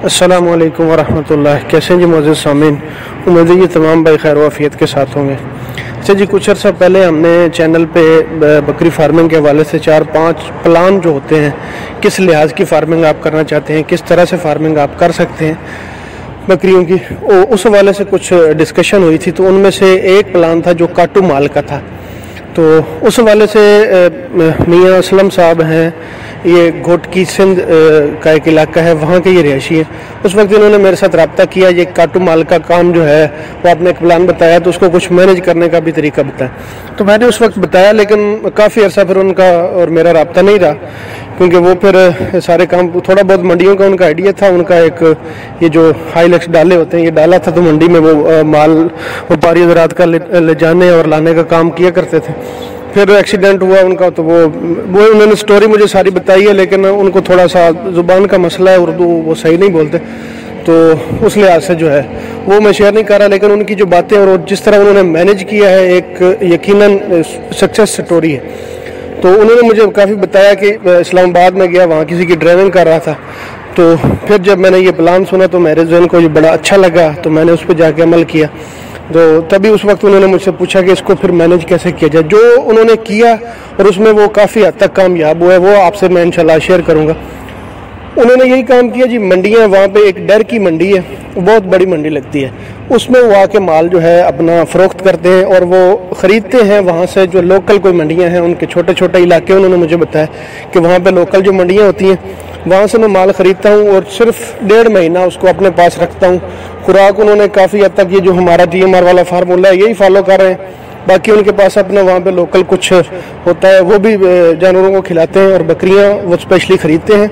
अस्सलामु अलैकुम वरहमतुल्लाह। कैसे हैं जी मौजूद सामीन, उम्मीद है ये तमाम भाई खैर वाफियत के साथ होंगे। अच्छा जी, कुछ अर्सा पहले हमने चैनल पे बकरी फार्मिंग के हवाले से 4-5 प्लान जो होते हैं, किस लिहाज की फार्मिंग आप करना चाहते हैं, किस तरह से फार्मिंग आप कर सकते हैं बकरियों की, उस हवाले से कुछ डिस्कशन हुई थी। तो उनमें से एक प्लान था जो काटू माल का था। तो उस हवाले से मियाँ असलम साहब हैं, ये घोटकी सिंध का एक इलाका है, वहाँ के ये रिहायशी हैं। उस वक्त इन्होंने मेरे साथ रब्ता किया। ये काटू माल का काम जो है वो आपने एक प्लान बताया, तो उसको कुछ मैनेज करने का भी तरीका बताया। तो मैंने उस वक्त बताया, लेकिन काफ़ी अर्सा फिर उनका और मेरा रब्ता नहीं रहा, क्योंकि वो फिर सारे काम, थोड़ा बहुत मंडियों का उनका आइडिया था। उनका एक ये जो हाईलैक्स डाले होते हैं, ये डाला था, तो मंडी में वो माल व्यापारी हज़रात का ले जाने और लाने का काम किया करते थे। फिर एक्सीडेंट हुआ उनका, तो वो उन्होंने स्टोरी मुझे सारी बताई है, लेकिन उनको थोड़ा सा ज़ुबान का मसला है, उर्दू वो सही नहीं बोलते, तो उस लिहाज से जो है वो मैं शेयर नहीं कर रहा। लेकिन उनकी जो बातें और जिस तरह उन्होंने मैनेज किया है, एक यकीनन सक्सेस स्टोरी है। तो उन्होंने मुझे काफ़ी बताया कि इस्लामाबाद में गया, वहाँ किसी की ड्राइविंग कर रहा था। तो फिर जब मैंने ये प्लान सुना तो मेरे जहन को ये बड़ा अच्छा लगा, तो मैंने उस पर जाके अमल किया। तो तभी उस वक्त उन्होंने मुझसे पूछा कि इसको फिर मैनेज कैसे किया जाए। जो उन्होंने किया और उसमें वो काफ़ी हद तक कामयाब हुआ है, वो आपसे मैं इंशाल्लाह शेयर करूँगा। उन्होंने यही काम किया जी, मंडियाँ, वहाँ पे एक डर की मंडी है, बहुत बड़ी मंडी लगती है, उसमें वो आके माल जो है अपना फ़रोख्त करते हैं और वो ख़रीदते हैं वहाँ से। जो लोकल कोई मंडियाँ हैं, उनके छोटे छोटे इलाके, उन्होंने मुझे बताया कि वहाँ पे लोकल जो मंडियाँ होती हैं, वहाँ से मैं माल ख़रीदता हूँ और सिर्फ 1.5 महीना उसको अपने पास रखता हूँ। खुराक उन्होंने काफ़ी हद तक ये जो हमारा GMR वाला फार्मूला है, यही फॉलो कर रहे हैं। बाकी उनके पास अपना वहाँ पे लोकल कुछ होता है, वो भी जानवरों को खिलाते हैं, और बकरियाँ वो स्पेशली ख़रीदते हैं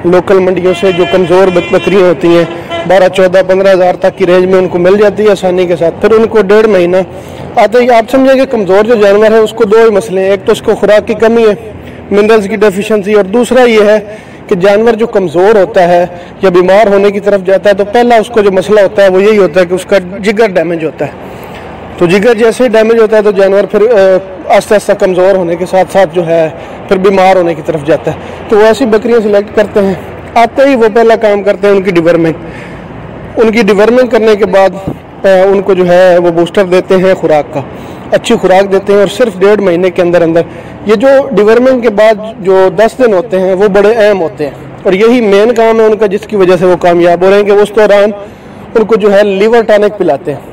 लोकल मंडियों से। जो कमज़ोर बकरियाँ होती हैं, 12, 14, 15 हज़ार तक की रेंज में उनको मिल जाती है आसानी के साथ। फिर उनको 1.5 महीना आते ही, आप समझेंगे कमज़ोर जो जानवर है उसको 2 ही मसले हैं। एक तो उसको खुराक की कमी है, मिनरल्स की डेफिशिएंसी, और दूसरा ये है कि जानवर जो कमज़ोर होता है या बीमार होने की तरफ जाता है, तो पहला उसको जो मसला होता है वो यही होता है कि उसका जिगर डैमेज होता है। तो जिगर जैसे ही डैमेज होता है तो जानवर फिर आस्ते आस्ते कमज़ोर होने के साथ साथ जो है फिर बीमार होने की तरफ जाता है। तो वो ऐसी बकरियाँ सिलेक्ट करते हैं। आते ही वो पहला काम करते हैं उनकी डिवर्मिंग करने के बाद उनको जो है वो बूस्टर देते हैं, खुराक का अच्छी खुराक देते हैं। और सिर्फ 1.5 महीने के अंदर अंदर ये जो डिवर्मिंग के बाद जो 10 दिन होते हैं वो बड़े अहम होते हैं, और यही मेन काम है उनका, जिसकी वजह से वो कामयाब हो रहे हैं कि उस दौरान उनको जो है लीवर टॉनिक पिलाते हैं।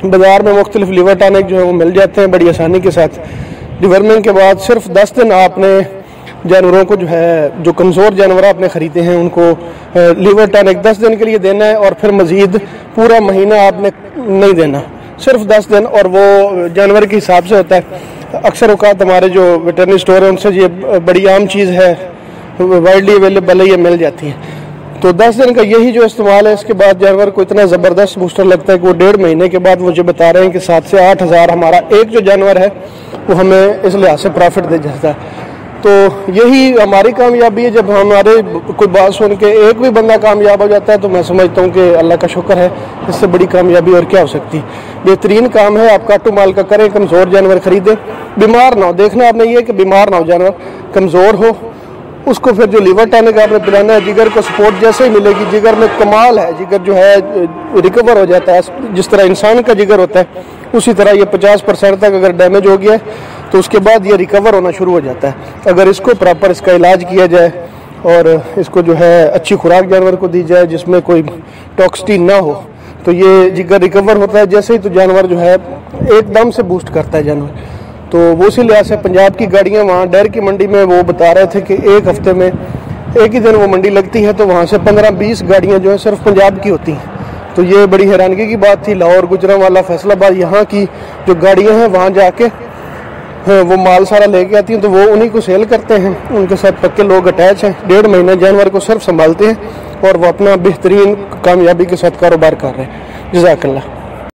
बाज़ार में मुख्तलिफ लीवर टॉनिक जो है वो मिल जाते हैं बड़ी आसानी के साथ। डिवर्मिंग के बाद सिर्फ 10 दिन आपने जानवरों को जो है, जो कमज़ोर जानवर आपने ख़रीदे हैं, उनको लीवर टॉनिक 10 दिन के लिए देना है, और फिर मज़ीद पूरा महीना आपने नहीं देना, सिर्फ 10 दिन। और वो जानवर के हिसाब से होता है। अक्सर औक़ात हमारे जो वेटरनरी स्टोर है उनसे ये बड़ी आम चीज़ है, वाइडली अवेलेबल है, ये मिल जाती है। तो 10 दिन का यही जो इस्तेमाल है, इसके बाद जानवर को इतना ज़बरदस्त बूस्टर लगता है कि वो 1.5 महीने के बाद मुझे बता रहे हैं कि 7 से 8 हज़ार हमारा एक जो जानवर है वो हमें इस लिहाज से प्रॉफिट दे जाता है। तो यही हमारी कामयाबी है। जब हमारे कोई बात सुन के एक भी बंदा कामयाब हो जाता है तो मैं समझता हूँ कि अल्लाह का शुक्र है, इससे बड़ी कामयाबी और क्या हो सकती है। बेहतरीन काम है, आप काटू माल का करें, कमज़ोर जानवर ख़रीदें, बीमार ना हो। देखना आपने ये कि बीमार ना हो जानवर, कमज़ोर हो, उसको फिर जो लीवर टॉनिक आपने पिलाना है, जिगर को सपोर्ट जैसे ही मिलेगी, जिगर में कमाल है, जिगर जो है रिकवर हो जाता है जिस तरह इंसान का जिगर होता है, उसी तरह ये 50% तक अगर डैमेज हो गया है तो उसके बाद ये रिकवर होना शुरू हो जाता है। अगर इसको प्रॉपर इसका इलाज किया जाए और इसको जो है अच्छी खुराक जानवर को दी जाए जिसमें कोई टॉक्सिटी ना हो, तो ये जिगर रिकवर होता है जैसे ही, तो जानवर जो है एकदम से बूस्ट करता है जानवर। तो वो इसी लिहाज से पंजाब की गाड़ियाँ, वहाँ डर की मंडी में वो बता रहे थे कि एक हफ्ते में एक ही दिन वो मंडी लगती है, तो वहाँ से 15-20 गाड़ियाँ जो है सिर्फ पंजाब की होती हैं। तो ये बड़ी हैरानगी की बात थी। लाहौर, गुजरांवाला, फैसलाबाद, यहाँ की जो गाड़ियाँ हैं वहाँ जाके वो माल सारा लेके आती हैं, तो वो उन्हीं को सेल करते हैं। उनके साथ पक्के लोग अटैच हैं, 1.5 महीना जानवर को सिर्फ संभालते हैं और वो अपना बेहतरीन कामयाबी के साथ कारोबार कर रहे हैं। जज़ाकल्लाह।